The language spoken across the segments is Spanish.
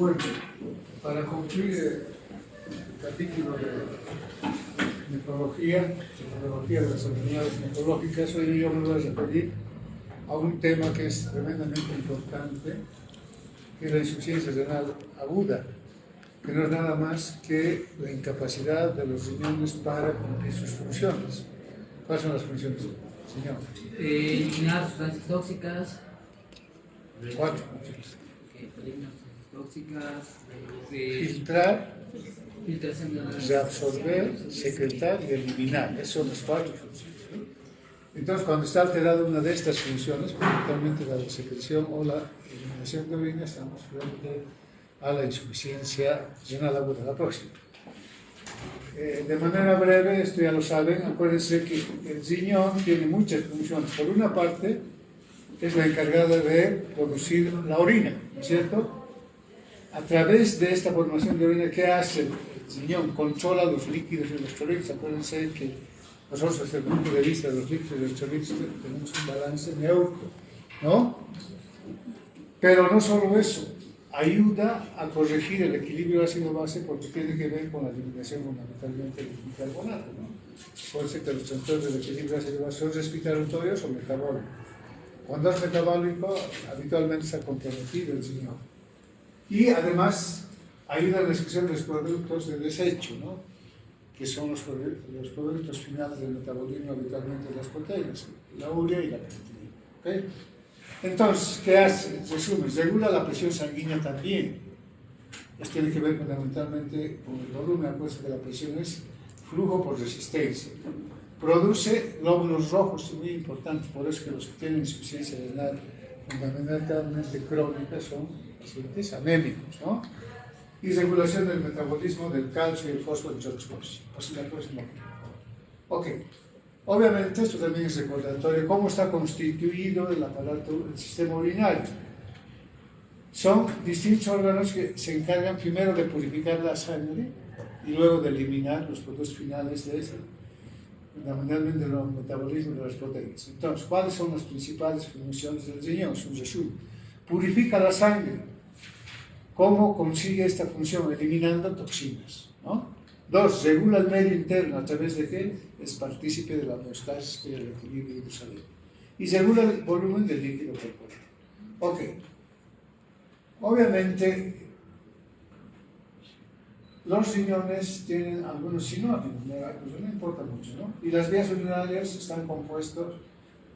Bueno, para concluir el capítulo de nefrología de las enfermedades nefrológicas, hoy yo me voy a referir a un tema que es tremendamente importante, que es la insuficiencia renal aguda, que no es nada más que la incapacidad de los riñones para cumplir sus funciones. ¿Cuáles son las funciones, señor? Eliminar sustancias tóxicas. 4 funciones. Eliminar sustancias tóxicas. Filtrar, Filtración de las reabsorber, secretar y eliminar. Esas son las 4 funciones. Entonces, cuando está alterada una de estas funciones, principalmente la secreción o la eliminación de orina, estamos frente a la insuficiencia renal aguda. La próxima. De manera breve, esto ya lo saben, acuérdense que el riñón tiene muchas funciones. Por una parte, es la encargada de producir la orina, ¿no es cierto? A través de esta formación de orina, ¿qué hace el riñón? Controla los líquidos y los electrolitos. Acuérdense que nosotros, desde el punto de vista de los líquidos y electrolitos, tenemos un balance neutro, ¿no? Pero no solo eso, ayuda a corregir el equilibrio ácido-base porque tiene que ver con la eliminación fundamentalmente del bicarbonato, ¿no? Puede ser que los transtornos del equilibrio ácido-base son respiratorios o metabólicos. Cuando es metabólico, habitualmente está comprometido el riñón. Y además ayuda a la excreción de los productos de desecho, ¿no? Que son los productos finales del metabolismo habitualmente de las proteínas, la urea y la creatinina. ¿Okay? Entonces, ¿qué hace? Resumen, regula la presión sanguínea también. Esto tiene que ver fundamentalmente con el volumen. Acuérdense que la presión es flujo por resistencia. Produce glóbulos rojos, muy importantes, por eso que los que tienen insuficiencia renal fundamentalmente crónica son pacientes anémicos, ¿no? Y regulación del metabolismo del calcio y el fósforo, entre otras cosas. Pues la próxima. Ok. Obviamente, esto también es recordatorio cómo está constituido el aparato, el sistema urinario. Son distintos órganos que se encargan primero de purificar la sangre y luego de eliminar los productos finales de ese, fundamentalmente el metabolismo de las proteínas. Entonces, ¿cuáles son las principales funciones del riñón? Es un resumen. Purifica la sangre. ¿Cómo consigue esta función? Eliminando toxinas, ¿no? 2. Regula el medio interno, ¿a través de qué? Es partícipe de la homeostasis y del equilibrio hidrosalino. Y regula el volumen del líquido corporal. Ok. Obviamente, los riñones tienen algunos sinónimos, no importa mucho, ¿no? Y las vías urinarias están compuestas,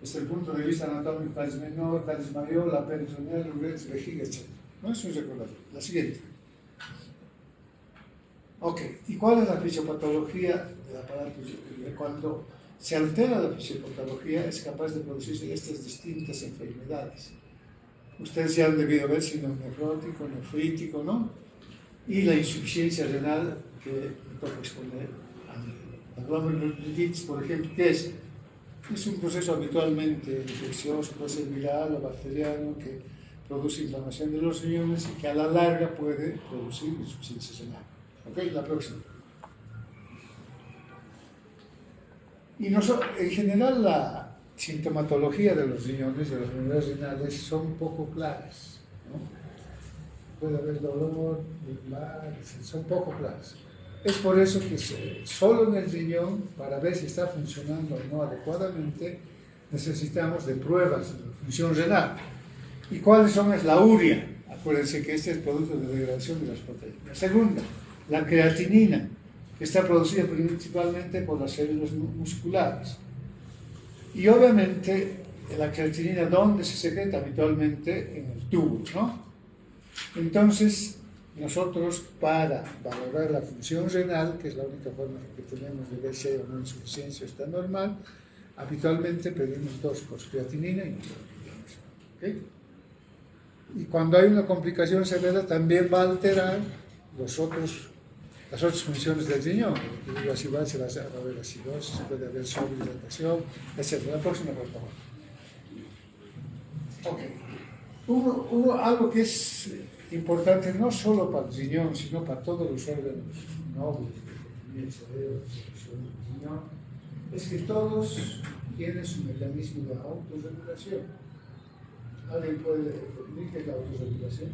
desde el punto de vista anatómico, cáliz menor, cáliz mayor, la peritoneal, uretra, vejiga, etc. ¿No? Es un recordatorio. La siguiente. Ok, ¿y cuál es la fisiopatología del aparato? Cuando se altera la fisiopatología es capaz de producirse estas distintas enfermedades. Ustedes ya han debido ver síndrome nefrótico, nefrítico, ¿no? Y la insuficiencia renal que corresponde a la glomerulitis, por ejemplo, ¿qué es? Es un proceso habitualmente infeccioso, puede ser viral o bacteriano, que produce inflamación de los riñones y que a la larga puede producir insuficiencia renal. Ok, la próxima. Y en general la sintomatología de los riñones, de las enfermedades renales, son poco claras, ¿no? Puede haber dolor, son poco claras. Es por eso que solo en el riñón, para ver si está funcionando o no adecuadamente, necesitamos de pruebas de función renal. ¿Y cuáles son? Es la urea. Acuérdense que este es el producto de degradación de las proteínas. La segunda, la creatinina, que está producida principalmente por las células musculares. Y obviamente, la creatinina, ¿dónde se secreta? Habitualmente en el tubo, ¿no? Entonces, nosotros para valorar la función renal, que es la única forma que tenemos de ver si hay una insuficiencia o está normal, habitualmente pedimos 2 cosas, creatinina y nitrógeno. ¿Okay? Y cuando hay una complicación severa también va a alterar las otras funciones del riñón. El ácido se va a haber acidosis, puede haber sobrehidratación, etc. La próxima, por favor. Ok. Hubo algo que es importante no solo para el riñón, sino para todos los órganos nobles, el cerebro, el riñón, es que todos tienen su mecanismo de autorregulación. ¿Alguien puede definir qué es la autorregulación?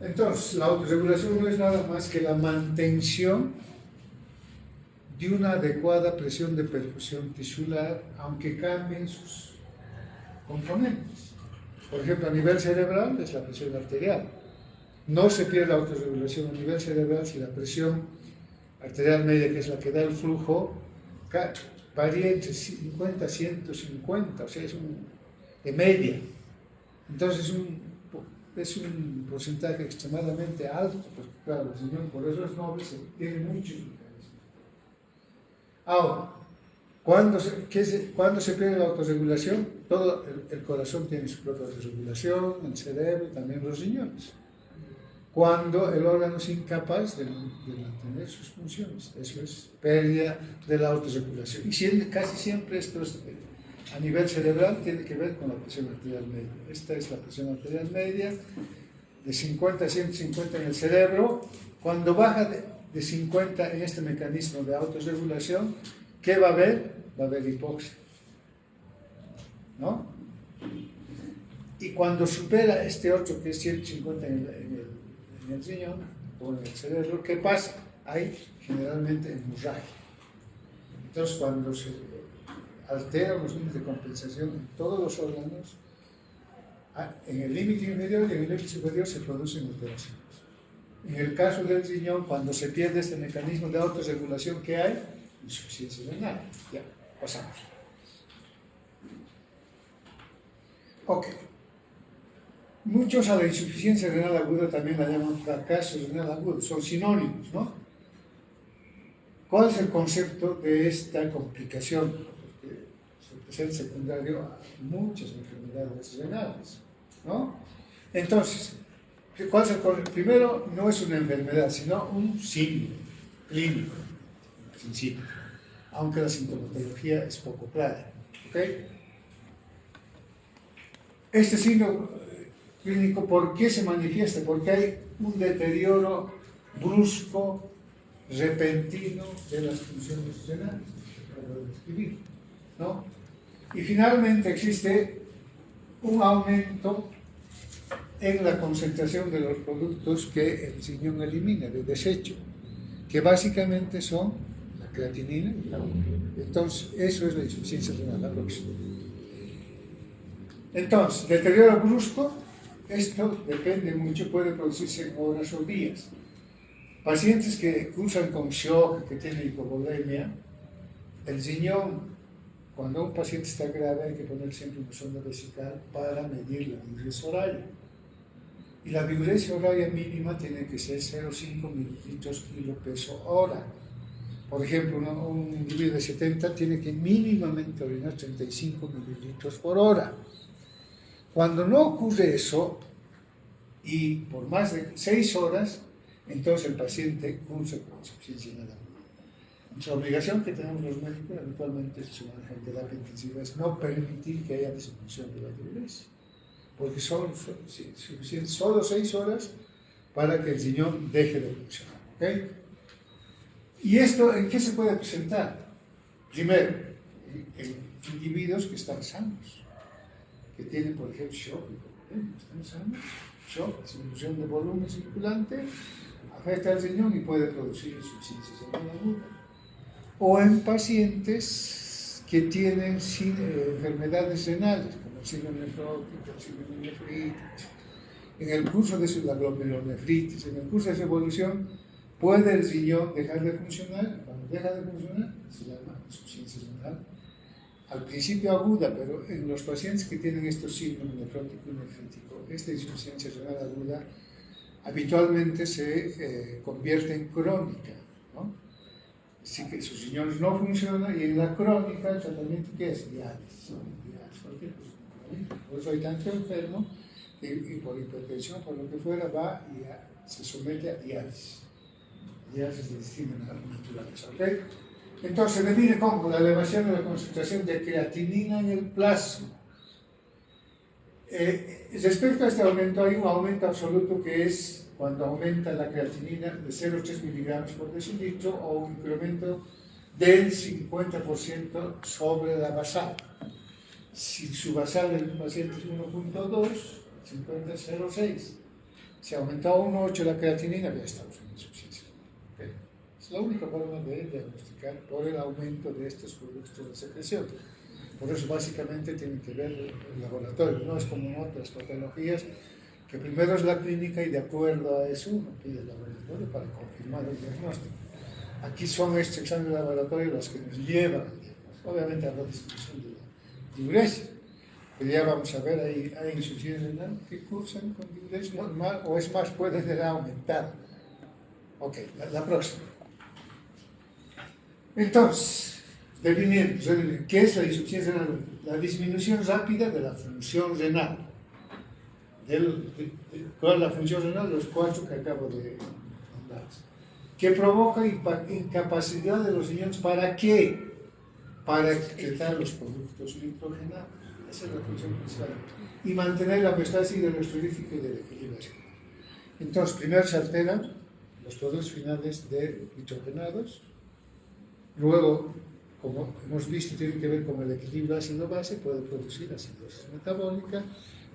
Entonces, la autorregulación no es nada más que la mantención de una adecuada presión de perfusión tisular, aunque cambien sus componentes. Por ejemplo, a nivel cerebral es la presión arterial. No se pierde la autorregulación a nivel cerebral si la presión arterial media, que es la que da el flujo, varía entre 50 y 150, o sea, es de media. Entonces es un porcentaje extremadamente alto, porque claro, el riñón por eso es noble, tiene muchos mecanismos. Ahora, ¿cuándo se pierde la autorregulación? Todo el corazón tiene su propia autorregulación, el cerebro y también los riñones. Cuando el órgano es incapaz de mantener sus funciones, eso es pérdida de la autorregulación. Y casi siempre esto es, a nivel cerebral tiene que ver con la presión arterial media. Esta es la presión arterial media, de 50 a 150 en el cerebro. Cuando baja de 50 en este mecanismo de autorregulación, ¿qué va a haber? Va a haber hipoxia, ¿no? Y cuando supera este otro, que es 150 en el riñón o en el cerebro, ¿qué pasa? Hay generalmente hemorragia. Entonces, cuando se alteran los límites de compensación en todos los órganos, en el límite inferior y en el límite superior se producen alteraciones. En el caso del riñón, cuando se pierde este mecanismo de autorregulación que hay, insuficiencia renal. Ya, pasamos. Ok. Muchos a la insuficiencia renal aguda también la llaman fracaso renal agudo, son sinónimos, ¿no? ¿Cuál es el concepto de esta complicación? Porque es el secundario a muchas enfermedades renales, ¿no? Entonces, ¿cuál es el concepto? Primero, no es una enfermedad, sino un síndrome clínico, en principio, aunque la sintomatología es poco clara, ¿ok? Este síndrome clínico, ¿por qué se manifiesta? Porque hay un deterioro brusco, repentino de las funciones renales, que acabo de describir, ¿no? Y finalmente existe un aumento en la concentración de los productos que el riñón elimina de desecho, que básicamente son la creatinina y la urea. Entonces, eso es la insuficiencia renal, la próxima. Entonces, deterioro brusco, esto depende mucho, puede producirse en horas o días. Pacientes que cursan con shock, que tienen hipovolemia, el riñón, cuando un paciente está grave hay que poner siempre una sonda vesical para medir la diuresis horaria. Y la diuresis horaria mínima tiene que ser 0,5 mililitros kilo peso hora. Por ejemplo, un individuo de 70 tiene que mínimamente orinar 35 mililitros por hora. Cuando no ocurre eso, y por más de 6 horas, entonces el paciente cursa con insuficiencia renal. Nuestra obligación que tenemos los médicos habitualmente en terapia intensiva es no permitir que haya disminución de la diuresis, porque son suficientes solo 6 horas para que el riñón deje de funcionar. ¿Okay? ¿Y esto en qué se puede presentar? Primero, en individuos que están sanos, que tienen, por ejemplo, shock, están sanos, shock, disminución de volumen circulante, afecta al riñón y puede producir insuficiencia renal aguda. O en pacientes que tienen enfermedades renales, como el síndrome nefrótico, el síndrome nefritis. En el curso de la glomerulonefritis, en el curso de su evolución, puede el riñón dejar de funcionar. Cuando deja de funcionar, se llama insuficiencia renal. Al principio aguda, pero en los pacientes que tienen estos síndromes nefrótico y nefrítico, esta insuficiencia renal aguda habitualmente se convierte en crónica, ¿no? Así que sus riñones no funcionan y en la crónica el tratamiento ¿qué es? Diálisis, cualquier cosa. Por eso hay tanto enfermo y por hipertensión, por lo que fuera, va y se somete a diálisis. Diálisis de distinta naturaleza, ¿ok? Entonces se define como la elevación de la concentración de creatinina en el plasma. Respecto a este aumento, hay un aumento absoluto que es cuando aumenta la creatinina de 0,3 miligramos por decilitro o un incremento del 50% sobre la basal. Si su basal del paciente es 1,2, 50 es 0,6. Si aumentó a 1,8 la creatinina, ya estamos en insuficiencia. ¿Okay? Es la única forma de diagnosticar por el aumento de estos productos de secreción. Por eso básicamente tiene que ver el laboratorio, no es como en otras patologías, que primero es la clínica y de acuerdo a eso uno pide el laboratorio para confirmar el diagnóstico. Aquí son estos exámenes de laboratorio los que nos llevan al diagnóstico. Obviamente a la distribución de la diuresis. Pero ya vamos a ver, hay insuficiencia renal que cursan con diuresis normal o es más, puede ser aumentada. Ok, la próxima. Entonces, definiendo, ¿qué es la insuficiencia renal? La disminución rápida de la función renal. ¿Cuál es la función renal? Los 4 que acabo de hablar. Que provoca incapacidad de los riñones. ¿Para qué? Para excretar los productos nitrogenados. Esa es la función principal. Y mantener la homeostasis electrolítica y del equilibrio. Entonces, primero se alteran los productos finales de nitrogenados. Luego, como hemos visto, tiene que ver con el equilibrio ácido-base, puede producir acidosis metabólica.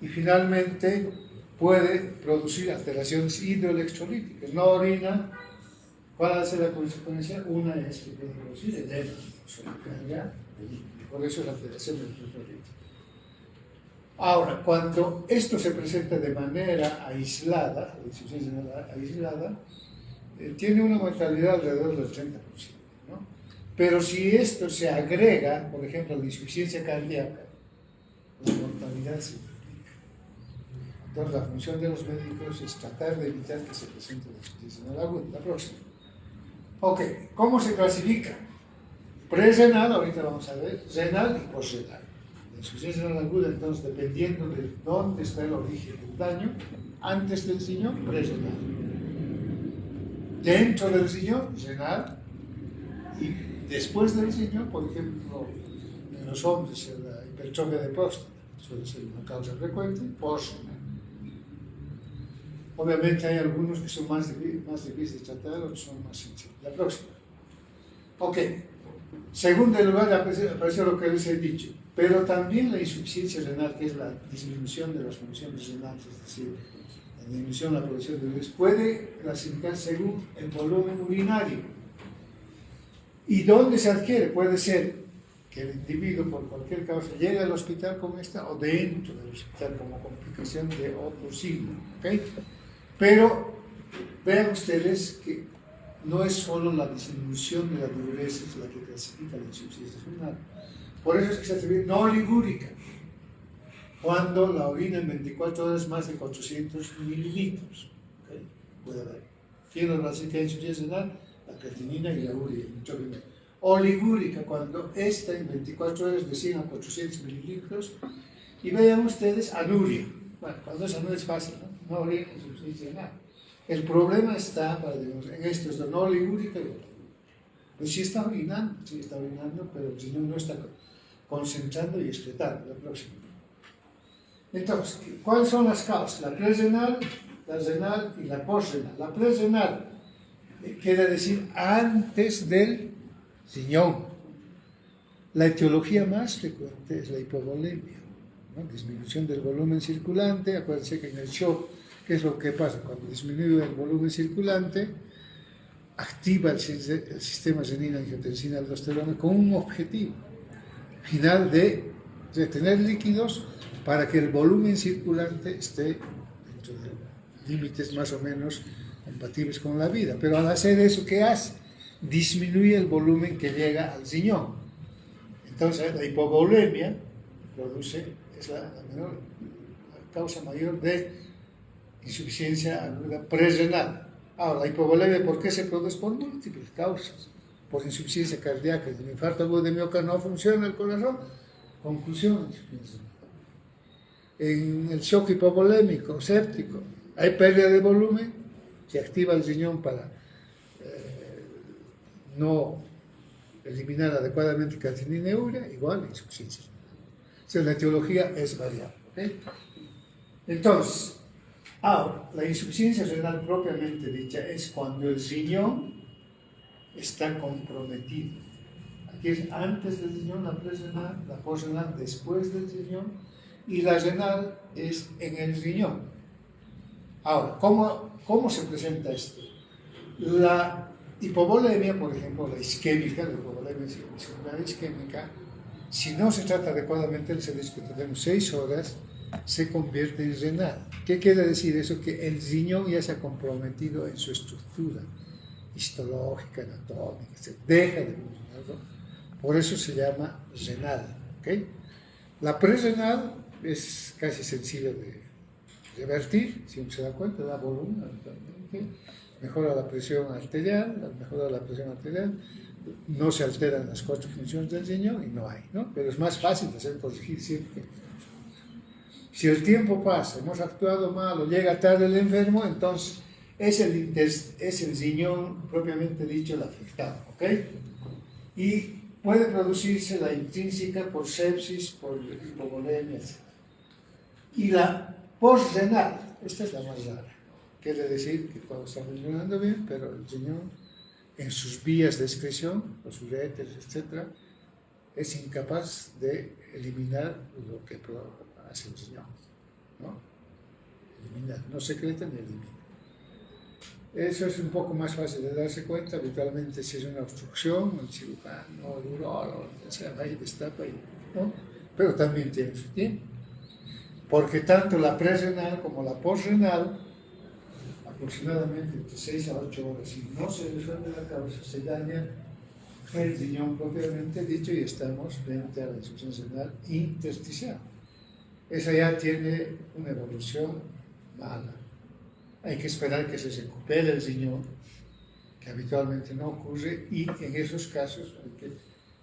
Y finalmente, puede producir alteraciones hidroelectrolíticas. No orina. ¿Cuál va a ser la consecuencia? Una es que puede producir edema, por eso es la alteración electrolítica. Ahora, cuando esto se presenta de manera aislada, tiene una mortalidad alrededor del 30%, ¿no? Pero si esto se agrega, por ejemplo, a la insuficiencia cardíaca, la mortalidad se multiplica. Entonces, la función de los médicos es tratar de evitar que se presente la insuficiencia renal aguda. La próxima. Ok, ¿cómo se clasifica? Pre-renal, ahorita vamos a ver, renal y post-renal. La insuficiencia renal aguda, entonces, dependiendo de dónde está el origen del daño, antes del riñón, pre-renal. Dentro del riñón, renal. Y después del riñón, por ejemplo, en los hombres, la hipertrofia de próstata suele ser una causa frecuente, post-renal. Obviamente hay algunos que son más difíciles de tratar, otros son más sencillos. La próxima. Ok. Segundo lugar, apareció lo que les he dicho, pero también la insuficiencia renal, que es la disminución de las funciones renales, es decir, la disminución de la producción de urina, puede clasificar según el volumen urinario. ¿Y dónde se adquiere? Puede ser que el individuo, por cualquier causa, llegue al hospital con esta o dentro del hospital como complicación de otro signo. ¿Okay? Pero vean ustedes que no es solo la disminución de la diuresis la que clasifica la insuficiencia renal. Por eso es que se hace no oligúrica, cuando la orina en 24 horas es más de 400 mililitros. ¿Okay? Puede haber. ¿Quién clasifica la insuficiencia renal? La creatinina y la urea. Oligúrica, cuando esta en 24 horas de 100 a 400 mililitros. Y vean ustedes anuria. Bueno, cuando es anuria es fácil, ¿no? No orina en insuficiencia renal. El problema está en esto, es la no oligúrica y oligúrica. Pues sí está orinando, pero el riñón no está concentrando y excretando. La próxima. Entonces, ¿cuáles son las causas? La pre-renal, la renal y la post-renal. La pre-renal quiere decir antes del riñón. La etiología más frecuente es la hipovolemia, ¿no? Disminución del volumen circulante. Acuérdense que en el shock, ¿qué es lo que pasa? Cuando disminuye el volumen circulante, activa el sistema renina-angiotensina-aldosterona con un objetivo final de retener líquidos para que el volumen circulante esté dentro de límites más o menos compatibles con la vida. Pero al hacer eso, ¿qué hace? Disminuye el volumen que llega al riñón. Entonces, la hipovolemia es la causa mayor de insuficiencia aguda pre-renal. Ahora, la hipovolemia, ¿por qué se produce? Por múltiples causas. Por insuficiencia cardíaca, el infarto agudo de miocardio, no funciona el corazón. Conclusión, insuficiencia renal. En el shock hipovolémico, séptico, hay pérdida de volumen, se activa el riñón para no eliminar adecuadamente creatinina y urea, igual insuficiencia renal. O sea, la etiología es variable. ¿Okay? Entonces, ahora, la insuficiencia renal propiamente dicha es cuando el riñón está comprometido. Aquí es antes del riñón la pre-renal, la post-renal después del riñón, y la renal es en el riñón. Ahora, ¿cómo se presenta esto? La hipovolemia, por ejemplo, la isquémica, la hipovolemia isquémica, si no se trata adecuadamente, el servicio que tenemos 6 horas, se convierte en renal. ¿Qué quiere decir eso? Que el riñón ya se ha comprometido en su estructura histológica, anatómica, se deja de funcionar, ¿no? Por eso se llama renal. ¿Okay? La prerrenal es casi sencilla de revertir, si uno se da cuenta, da volumen habitualmente, mejora la presión arterial, no se alteran las 4 funciones del riñón y no hay, ¿no? Pero es más fácil de hacer corregir siempre. Si el tiempo pasa, hemos actuado mal o llega tarde el enfermo, entonces es el riñón propiamente dicho el afectado, ¿ok? Y puede producirse la intrínseca por sepsis, por hipovolemia, etc. Y la postrenal, esta es la más rara. Quiere decir que cuando está funcionando bien, pero el riñón, en sus vías de excreción, los uretres, etc., es incapaz de eliminar lo que hace el riñón, ¿no? Eliminar, no secreta ni elimina. Eso es un poco más fácil de darse cuenta. Habitualmente, si es una obstrucción, el cirujano, el urólogo, va y destapa, ¿no? Pero también tiene su tiempo. Porque tanto la prerrenal como la postrenal, aproximadamente entre 6 a 8 horas, si no se resuelve la causa, se daña el riñón propiamente dicho y estamos frente a la insuficiencia renal intersticial. Esa ya tiene una evolución mala. Hay que esperar que se recupere el riñón, que habitualmente no ocurre, y en esos casos hay que,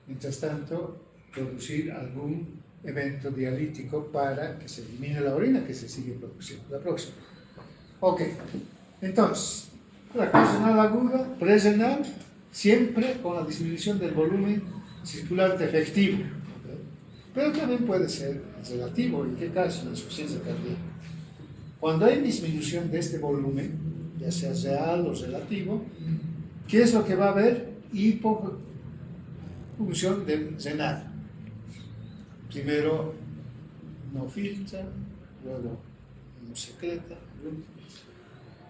mientras tanto, producir algún evento dialítico para que se elimine la orina que se sigue produciendo. La próxima. Ok, entonces, la causa renal aguda, presrenal, siempre con la disminución del volumen circulante efectivo. ¿Okay? Pero también puede ser relativo. ¿En qué caso? La insuficiencia cardíaca. Cuando hay disminución de este volumen, ya sea real o relativo, ¿qué es lo que va a haber? Hipofunción del renal. Primero no filtra, luego no secreta.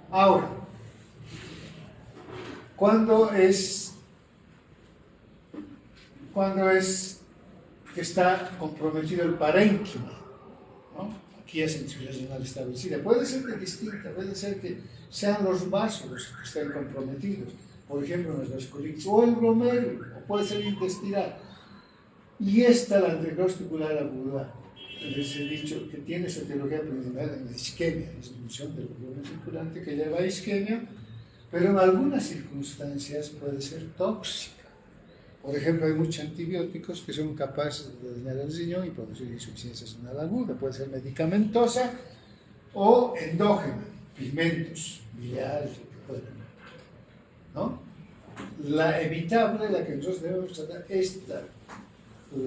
Ahora, ¿cuándo es que está comprometido el parénquima? ¿No? Aquí es insuficiencia renal establecida. Puede ser que distinta, puede ser que sean los vasos los que estén comprometidos, por ejemplo, en las vasculitis, o el glomérulo, o puede ser intestinal. Y esta, la anterocrosticular aguda, les he dicho que tiene su etiología principal en la isquemia, disminución del volumen circulante que lleva a isquemia, pero en algunas circunstancias puede ser tóxica. Por ejemplo, hay muchos antibióticos que son capaces de dañar el riñón y producir insuficiencia renal aguda. Puede ser medicamentosa o endógena, pigmentos, biliares, lo que fuera, ¿no? La evitable, la que nosotros debemos tratar, esta,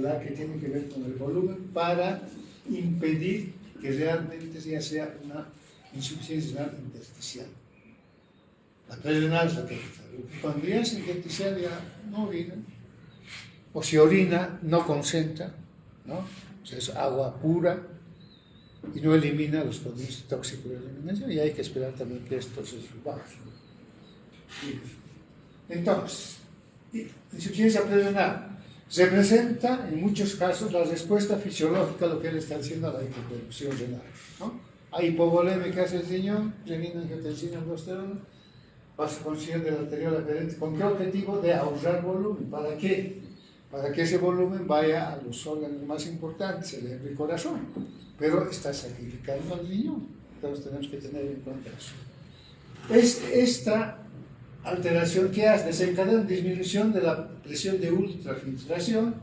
la que tiene que ver con el volumen, para impedir que realmente ya sea una insuficiencia renal intersticial. La prerrenal es la que cuando ya es intersticial ya no orina, o si orina no concentra, ¿no? O sea, es agua pura y no elimina los productos tóxicos de eliminación, y hay que esperar también que esto se suba. Entonces, insuficiencia prerrenal representa en muchos casos la respuesta fisiológica a lo que él está haciendo a la hipoproducción renal, ¿no? Hay hipovolemia que hace el riñón, renina, angiotensina, aldosterona, vasoconstricción del arteriol aferente. ¿Con qué objetivo? De ahorrar volumen. ¿Para qué? Para que ese volumen vaya a los órganos más importantes, el cerebro y corazón. Pero está sacrificando al riñón. Entonces tenemos que tener en cuenta eso. Esta alteración que hace desencadena disminución de la presión de ultrafiltración,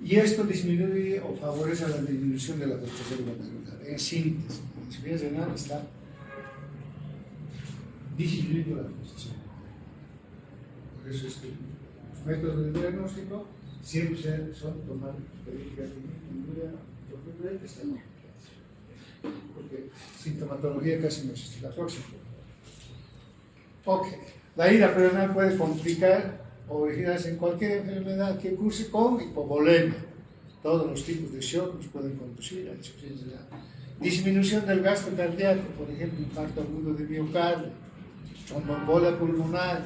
y esto disminuye o favorece la disminución de la presión glomerular. En síntesis, la insuficiencia renal está disminuyendo la presión. Por eso es que los métodos de diagnóstico siempre son tomar políticas de porque sintomatología casi no existe. La próxima. Ok, la ira prerrenal puede complicar o originarse en cualquier enfermedad que curse con hipovolemia. Todos los tipos de shock nos pueden conducir a insuficiencia renal. Disminución del gasto cardíaco, por ejemplo, infarto agudo de miocardio, tromboembolia pulmonar,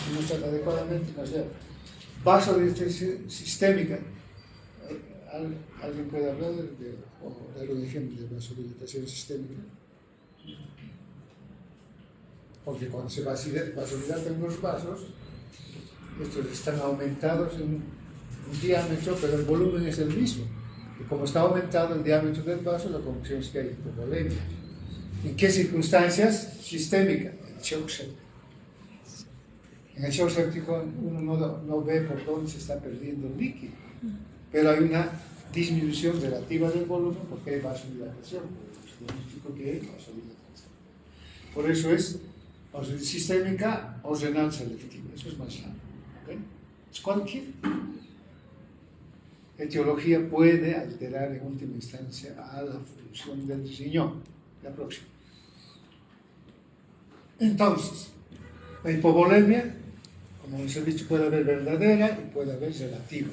si no se trata adecuadamente, no sé, vasodilatación sistémica. ¿Alguien puede hablar o dar un ejemplo de vasodilatación sistémica? Porque cuando se vasodilatan los vasos, estos están aumentados en un diámetro, pero el volumen es el mismo. Y como está aumentado el diámetro del vaso, la conclusión es que hay hipovolemia. ¿En qué circunstancias? Sistémica, en el shock séptico. En el shock séptico uno no ve por dónde se está perdiendo el líquido, pero hay una disminución relativa del volumen porque hay vasodilatación. Significa que hay vasodilatación. Por eso es vasodilatación sistémica o renal selectiva. Eso es más claro. ¿Okay? Es cualquier etiología puede alterar en última instancia a la función del riñón. La próxima. Entonces, la hipovolemia, como les he dicho, puede haber verdadera y puede haber relativa.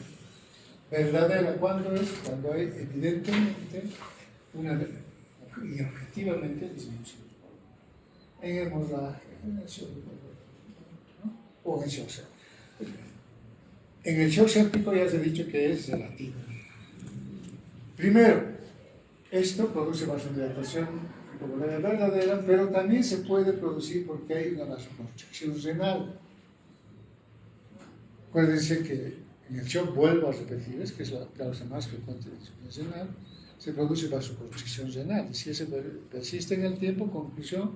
Verdadera, ¿cuándo es? Cuando hay evidentemente y objetivamente disminución. En hemorragia, en el shock, ¿no? O en el shock séptico. En el shock séptico ya se ha dicho que es relativo. Primero, esto produce vasodilatación hipovolemia verdadera, pero también se puede producir porque hay una vasoconstricción renal. Acuérdense que en el shock, vuelvo a repetir, es que es la causa más frecuente de insuficiencia renal, se produce vasoconstricción renal. Y si eso persiste en el tiempo, conclusión,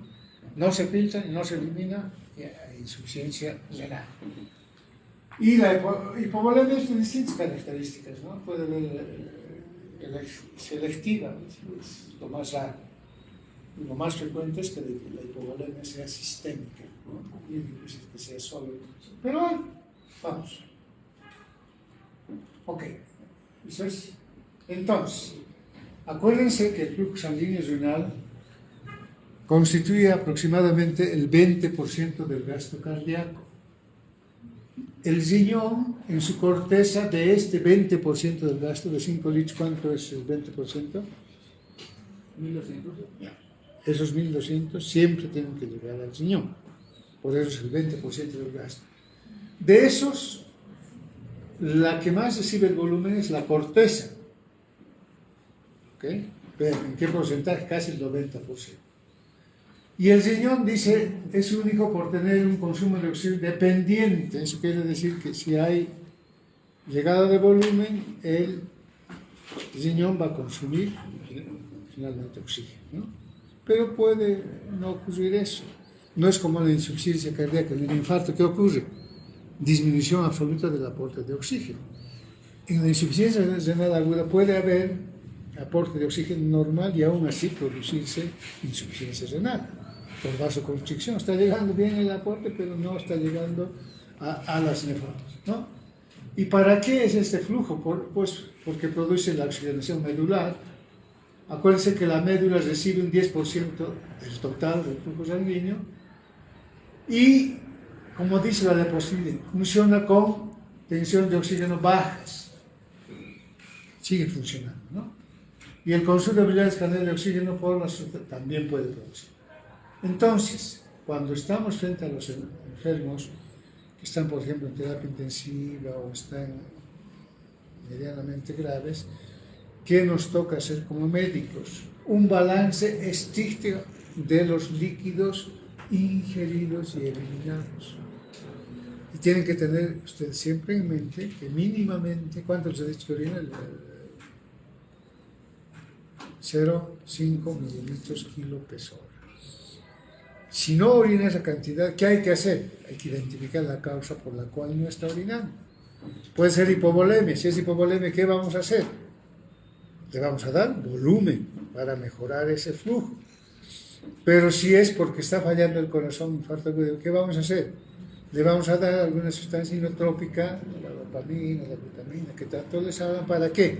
no se filtra y no se elimina, y hay insuficiencia renal. Y la hipovolemia es de distintas características, ¿no? Puede haber selectiva, es lo más raro. Y lo más frecuente es que la hipovolemia sea sistémica, ¿no? Y incluso que sea solo. Pero hay, vamos. Ok, eso es. Entonces, acuérdense que el flujo sanguíneo renal constituye aproximadamente el 20% del gasto cardíaco. El riñón, en su corteza, de este 20% del gasto, de 5 litros, ¿cuánto es el 20%? 1200. Esos 1.200 siempre tienen que llegar al riñón. Por eso es el 20% del gasto. De esos, la que más recibe el volumen es la corteza. ¿Ok? Pero ¿en qué porcentaje? Casi el 90%. Y el riñón, dice, es único por tener un consumo de oxígeno dependiente. Eso quiere decir que si hay llegada de volumen, el riñón va a consumir finalmente oxígeno, ¿no? Pero puede no ocurrir eso. No es como la insuficiencia cardíaca, en el infarto, ¿qué ocurre? Disminución absoluta del aporte de oxígeno. En la insuficiencia renal aguda puede haber aporte de oxígeno normal y aún así producirse insuficiencia renal por vasoconstricción. Está llegando bien el aporte, pero no está llegando a las nefronas, ¿no? ¿Y para qué es este flujo? Pues porque produce la oxigenación medular. Acuérdense que la médula recibe un 10% del total del flujo sanguíneo y, como dice la diapositiva, funciona con tensión de oxígeno bajas. Sigue funcionando, ¿no? Y el consumo de billares canales de oxígeno por la también puede producir. Entonces, cuando estamos frente a los enfermos que están, por ejemplo, en terapia intensiva o están medianamente graves, ¿qué nos toca hacer como médicos? Un balance estricto de los líquidos ingeridos y eliminados. Y tienen que tener ustedes siempre en mente que mínimamente, ¿cuánto les he dicho que orina? 0,5 mililitros kilo peso. Si no orina esa cantidad, ¿qué hay que hacer? Hay que identificar la causa por la cual no está orinando. Puede ser hipovolemia. Si es hipovolemia, ¿qué vamos a hacer? Le vamos a dar volumen para mejorar ese flujo. Pero si es porque está fallando el corazón, infarto agudo, ¿qué vamos a hacer? Le vamos a dar alguna sustancia inotrópica, la dopamina, la vitamina, que tanto les hablan, ¿para qué?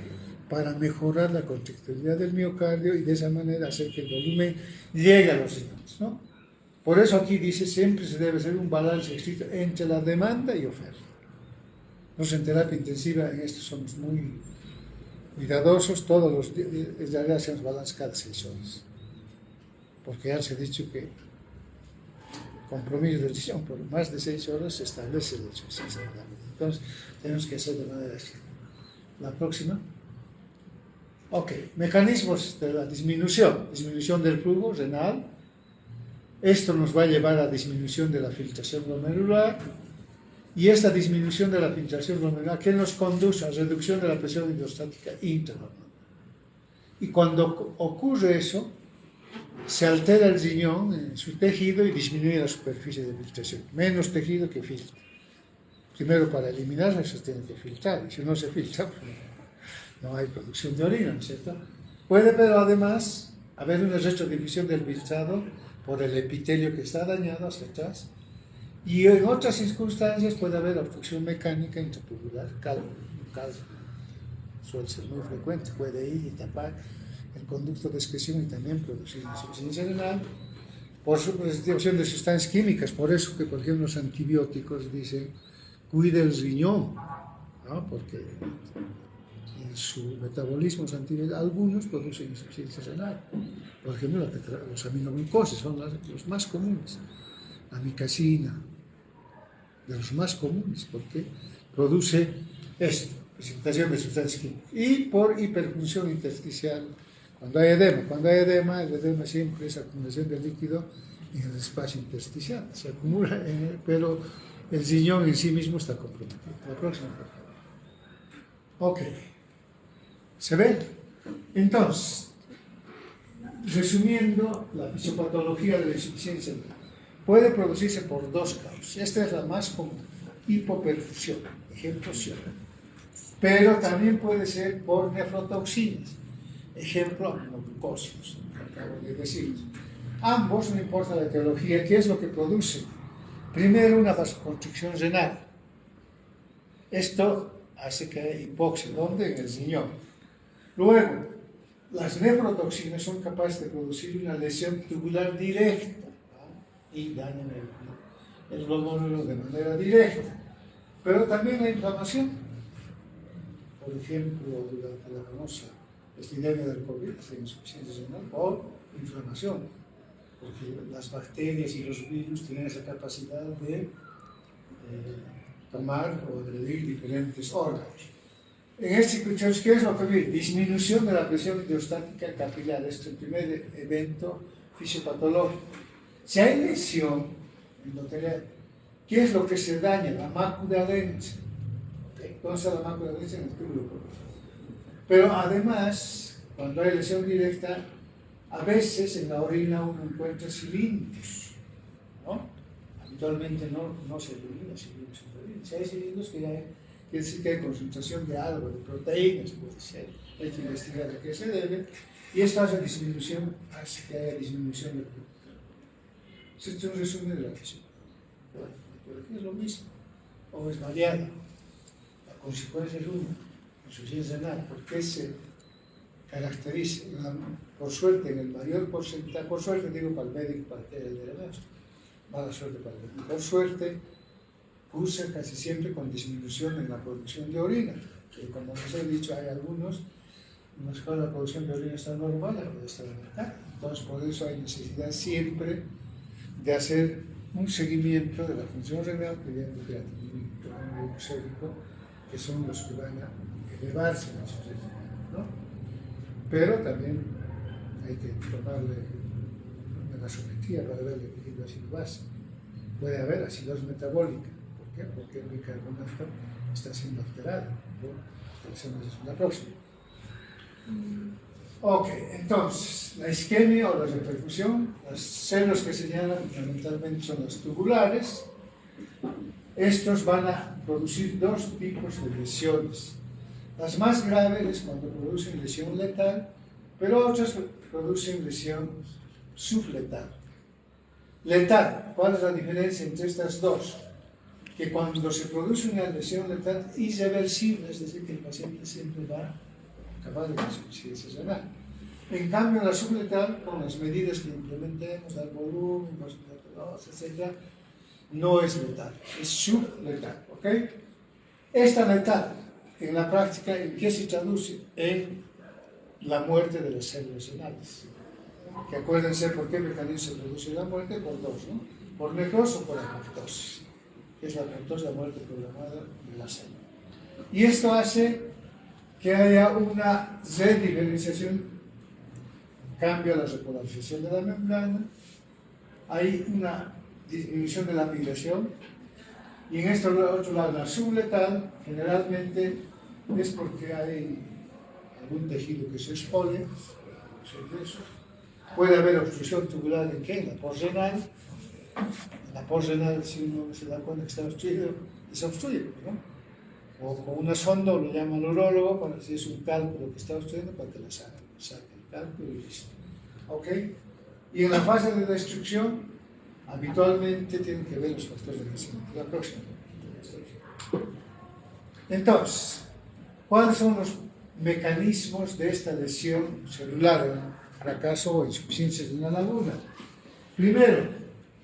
Para mejorar la contractilidad del miocardio y de esa manera hacer que el volumen llegue a los riñones, ¿no? Por eso aquí dice, siempre se debe hacer un balance estricto entre la demanda y oferta. Nosotros en terapia intensiva en esto somos muy cuidadosos todos los días, en realidad hacemos balance cada 6 horas, porque ya se ha dicho que compromiso de decisión por más de 6 horas se establece la insuficiencia renal. Entonces tenemos que hacer de manera así. La próxima. Ok, mecanismos de la disminución del flujo renal. Esto nos va a llevar a disminución de la filtración glomerular, y esta disminución de la filtración glomerular que nos conduce a reducción de la presión hidrostática intranormal. Y cuando ocurre eso, se altera el riñón en su tejido y disminuye la superficie de filtración. Menos tejido que filtra. Primero, para eliminarlo se tiene que filtrar, y si no se filtra, pues no hay producción de orina, ¿no es cierto? Puede, pero además, haber una retrodiffusión del filtrado por el epitelio que está dañado hacia atrás, y en otras circunstancias puede haber obstrucción mecánica intratubular, calcio suele ser muy frecuente, puede ir y tapar el conducto de excreción y también producir insuficiencia renal por sustitución de sustancias químicas. Por eso que, por ejemplo, los antibióticos dicen cuide el riñón, ¿no? Porque en su metabolismo los antibióticos, algunos producen insuficiencia renal. Por ejemplo, los aminoglucosas son los más comunes, la amicacina, de los más comunes, porque produce esto, presentación de sustancias químicas. Y por hiperfunción intersticial, cuando hay edema, el edema siempre es acumulación de líquido en el espacio intersticial, se acumula, pero el riñón en sí mismo está comprometido. La próxima, por favor. Ok, ¿se ve? Entonces, resumiendo, la fisiopatología de la insuficiencia renal puede producirse por 2 causas. Esta es la más común, hipoperfusión, ejemplo cielo. Pero también puede ser por nefrotoxinas, ejemplo aminoglucósidos, que acabo de decir. Ambos, no importa la etiología, ¿qué es lo que produce? Primero, una vasoconstricción renal. Esto hace que haya hipoxia, ¿dónde? En el riñón. Luego, las nefrotoxinas son capaces de producir una lesión tubular directa, ¿no? Y dañan el glóbulo de manera directa. Pero también la inflamación. Por ejemplo, durante la famosa epidemia del COVID, la insuficiencia renal por inflamación, porque las bacterias y los virus tienen esa capacidad de tomar o agredir diferentes órganos. En este circuito, ¿qué es lo que vi? Disminución de la presión hidrostática capilar. Este es el primer evento fisiopatológico. Si hay lesión endotelial, ¿qué es lo que se daña? La mácula densa. ¿Dónde está la mácula densa? En el túbulo corporal. Pero además, cuando hay lesión directa, a veces en la orina uno encuentra cilindros, ¿no? Habitualmente no se elimina cilindros en la orina. Si hay cilindros, quiere decir que hay concentración de algo, de proteínas, puede ser. Hay que investigar a qué se debe. Y esto hace que haya disminución del producto. Esto es un resumen de la fisiología. Bueno, es lo mismo, o es variada. La consecuencia es una, insuficiencia renal. ¿Por qué se caracteriza? Por suerte, en el mayor porcentaje, por suerte digo para el médico, para que el derecho, mala suerte para el médico. Por suerte, cursa casi siempre con disminución en la producción de orina, que como les he dicho, hay algunos en los cuales la producción de orina está normal, ahora está en mitad. Entonces, por eso hay necesidad siempre de hacer un seguimiento de la función renal, pidiendo creatinina, glucémico, que son los que van a elevarse en la insuficiencia renal, ¿no? Pero también hay que tomarle una gasometría para ver el equilibrio ácido-base. Puede haber acidosis metabólica. ¿Por qué? Porque el bicarbonato está siendo alterado. ¿No? La próxima. Ok, entonces, la isquemia o la reperfusión, las células que señalan fundamentalmente son las tubulares. Estos van a producir 2 tipos de lesiones. Las más graves es cuando producen lesión letal, pero otras producen lesión subletal. Letal, ¿cuál es la diferencia entre estas dos? Que cuando se produce una lesión letal irreversible, es decir, que el paciente siempre va a acabar en insuficiencia renal. En cambio, la subletal, con las medidas que implementemos, el volumen, etc., no es letal, es subletal, ¿ok? Esta letal en la práctica, ¿en qué se traduce? En la muerte de las células renales. Que acuérdense por qué mecanismo se produce la muerte, por dos, ¿no? Por necrosis o por apoptosis, que es la apoptosis, la muerte programada de la célula. Y esto hace que haya una rediferenciación, cambia la repolarización de la membrana, hay una disminución de la migración, y en este otro lado, la subletal, generalmente es porque hay algún tejido que se expolia, puede haber obstrucción tubular en qué, en la postrenal. En la postrenal, si uno se da cuenta que está obstruido, se obstruye, ¿no? O con una sonda, lo llama el urólogo, para si es un cálculo que está obstruyendo, para que le saque el cálculo y listo. ¿Ok? Y en la fase de destrucción, habitualmente tienen que ver los factores de crecimiento. La próxima. Entonces, ¿cuáles son los mecanismos de esta lesión celular, fracaso o insuficiencia de una laguna? Primero,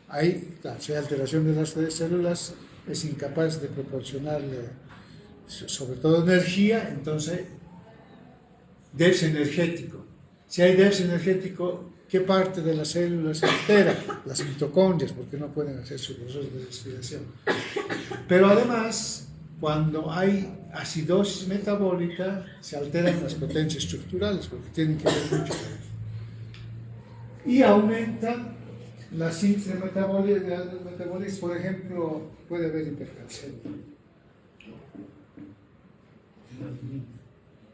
hay la alteración de las células, es incapaz de proporcionarle sobre todo energía, entonces déficit energético. Si hay déficit energético, ¿qué parte de las células se altera? Las mitocondrias, porque no pueden hacer su proceso de respiración. Pero además, cuando hay acidosis metabólica, se alteran las potencias estructurales, porque tienen que ver mucho con eso. Y aumenta la síntesis metabólica, por ejemplo, puede haber hipercalcemia.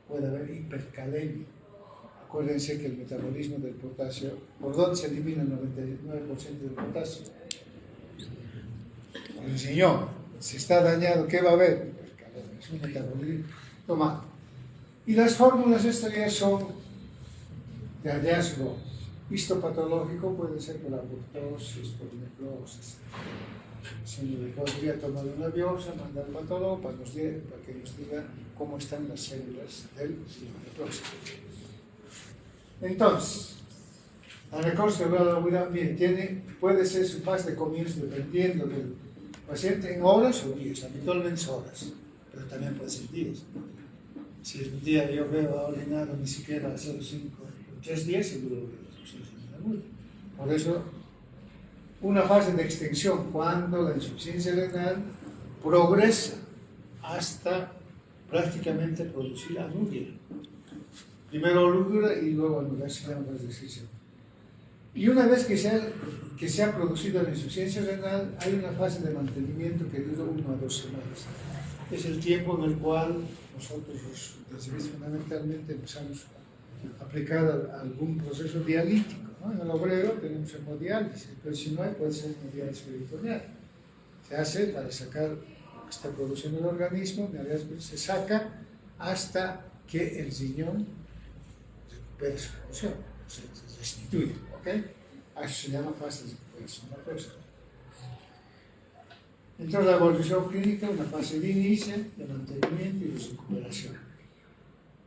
Puede haber hipercalemia. Acuérdense que el metabolismo del potasio, ¿por dónde se elimina el 99% del potasio? En el riñón. Si está dañado, ¿qué va a haber? Hipercalemia. Es un metabolismo. Toma. Y las fórmulas estas ya son de hallazgo histopatológico, puede ser por apoptosis, por necrosis. Se le podría tomar una biopsia, mandar al patólogo para que nos diga cómo están las células del necrosis. Entonces, la necrosis de la laguna, mire, puede ser su fase de comienzo dependiendo del paciente en horas o días, habitualmente horas, pero también puede ser días. Si un día yo veo a orinar ni siquiera a 0,5, 3 días, seguro que por eso, una fase de extensión, cuando la insuficiencia renal progresa hasta prácticamente producir anuria. Primero olúdura y luego anuria, se llama la decisión. Y una vez que se ha producido la insuficiencia renal, hay una fase de mantenimiento que dura 1 a 2 semanas. Es el tiempo en el cual nosotros, los intensivistas, fundamentalmente empezamos a aplicar algún proceso dialítico. En el obrero tenemos hemodiálisis, pero si no hay, puede ser hemodiálisis peritoneal. Se hace para sacar lo que está produciendo el organismo, se saca hasta que el riñón recupere su función, se restituye. ¿Okay? Eso se llama fase de recuperación. Entonces, la evolución clínica, una fase de inicio, de mantenimiento y de recuperación.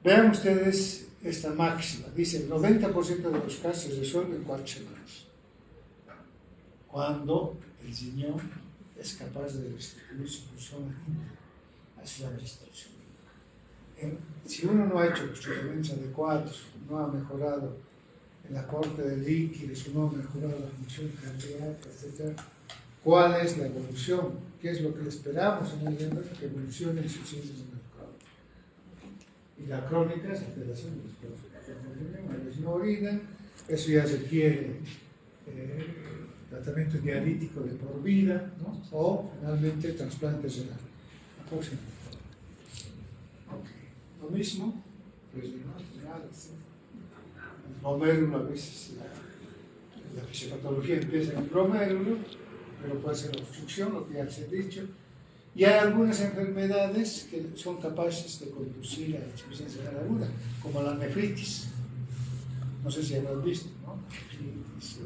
Vean ustedes esta máxima, dice el 90% de los casos se resuelven en 4 semanas, cuando el riñón es capaz de restituir su función hacia la restitución. Si uno no ha hecho los tratamientos adecuados, no ha mejorado el aporte de líquidos, no ha mejorado la función cardíaca, etc., ¿cuál es la evolución? ¿Qué es lo que esperamos en el riñón? Que evolucione en suficiencia renal crónica. Y la crónica es alteración de los procesos. No orina, eso ya requiere tratamiento dialítico de por vida, ¿no? O finalmente trasplante renal. La próxima. Okay. Lo mismo, pues el glomérulo, a veces la fisiopatología empieza en el glomérulo, pero puede ser obstrucción, lo que ya se ha dicho. Y hay algunas enfermedades que son capaces de conducir a la insuficiencia renal aguda, como la nefritis. No sé si habrán visto, ¿no? Nefritis,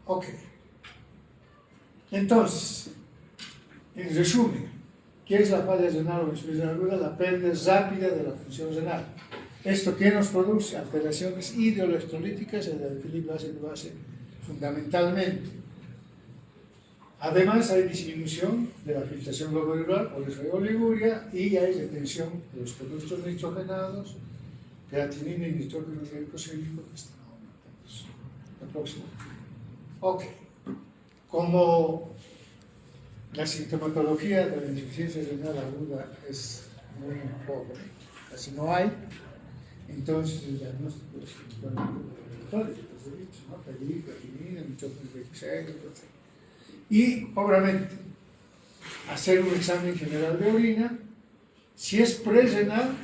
ok. Entonces, en resumen, ¿qué es la falla renal o insuficiencia renal aguda? La pérdida rápida de la función renal. ¿Esto qué nos produce? Alteraciones hidroelectrolíticas en el equilibrio ácido-base fundamentalmente. Además, hay disminución de la filtración glomerular por esa oliguria y hay retención de los productos nitrogenados, creatinina y nitrógeno glicosílico que están aumentando. La próxima. Ok. Como la sintomatología de la insuficiencia renal aguda es muy pobre, casi no hay, entonces el diagnóstico es principalmente laboratorio, ¿no? Creatinina, nitrógeno glicosílico, etc. Y, obviamente, hacer un examen general de orina. Si es prerenal,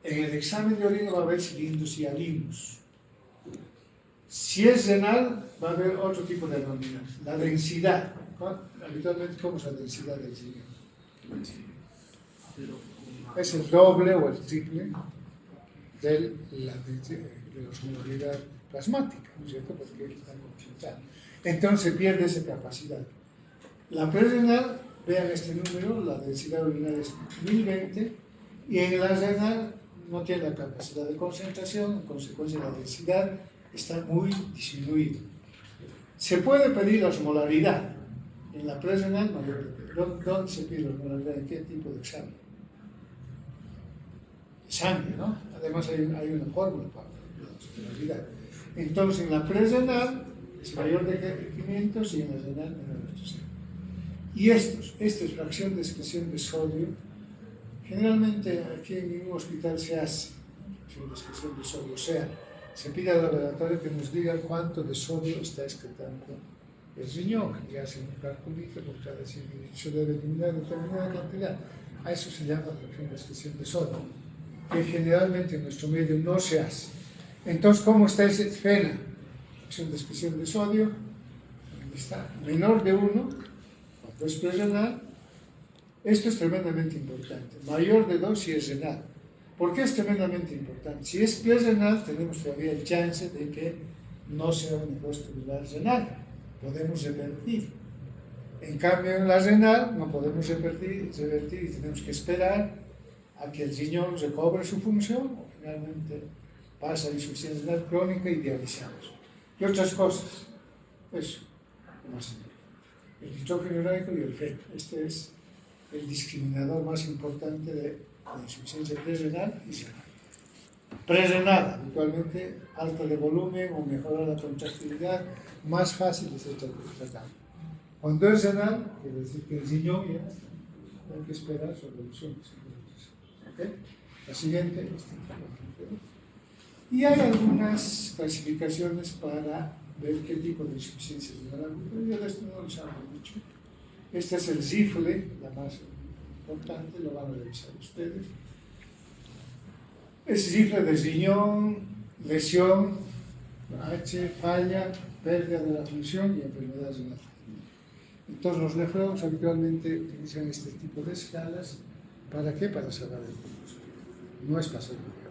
en el examen de orina va a haber cilindros y alinos. Si es renal, va a haber otro tipo de anomalias. La densidad. Habitualmente, ¿cómo es la densidad del riñón? Es el doble o el triple de la osmolaridad plasmática, ¿no es cierto? Porque está concentrado. Entonces pierde esa capacidad. La prerenal, vean este número, la densidad urinaria es 1020, y en la renal no tiene la capacidad de concentración, en consecuencia la densidad está muy disminuida. Se puede pedir la osmolaridad. En la prerenal, ¿dónde se pide la osmolaridad? ¿En qué tipo de examen? Sangre, ¿no? Además hay una fórmula para la osmolaridad. Entonces en la prerenal es mayor de 500 y en la renal menor de 800. Y esta es fracción de excreción de sodio. Generalmente aquí en un hospital se hace fracción de excreción de sodio, o sea, se pide al laboratorio que nos diga cuánto de sodio está excretando el riñón, y hacen un calculito por cada 100 mililitros, se debe eliminar determinada cantidad. A eso se llama fracción de excreción de sodio, que generalmente en nuestro medio no se hace. Entonces, ¿cómo está ese FENA? Fracción de excreción de sodio, aquí está, menor de 1, cuando es prerenal. Esto es tremendamente importante. Mayor de 2 si es renal. ¿Por qué es tremendamente importante? Si es prerenal, tenemos todavía el chance de que no sea un negocio renal. Podemos revertir. En cambio, en la renal no podemos revertir y tenemos que esperar a que el riñón recobre su función, o finalmente pasa a insuficiencia renal crónica y dializamos. ¿Y otras cosas? Eso, más el nitrógeno ureico y el FET. Este es el discriminador más importante de la insuficiencia prerenal y renal. Prerenal, habitualmente alta de volumen o mejorar la contractilidad, más fácil de ser tratado. Cuando es renal, quiere decir que el riñón ya hay que esperar su evolución. ¿Okay? La siguiente. Y hay algunas clasificaciones para ver qué tipo de insuficiencia renal. Yo de esto no lo hablo mucho. Este es el CIFLE, la más importante, lo van a revisar ustedes. Es CIFLE de riñón, lesión, H, falla, pérdida de la función y enfermedad renal. Entonces los nefrólogos habitualmente utilizan este tipo de escalas. ¿Para qué? Para salvar el cuerpo. No es para salvar.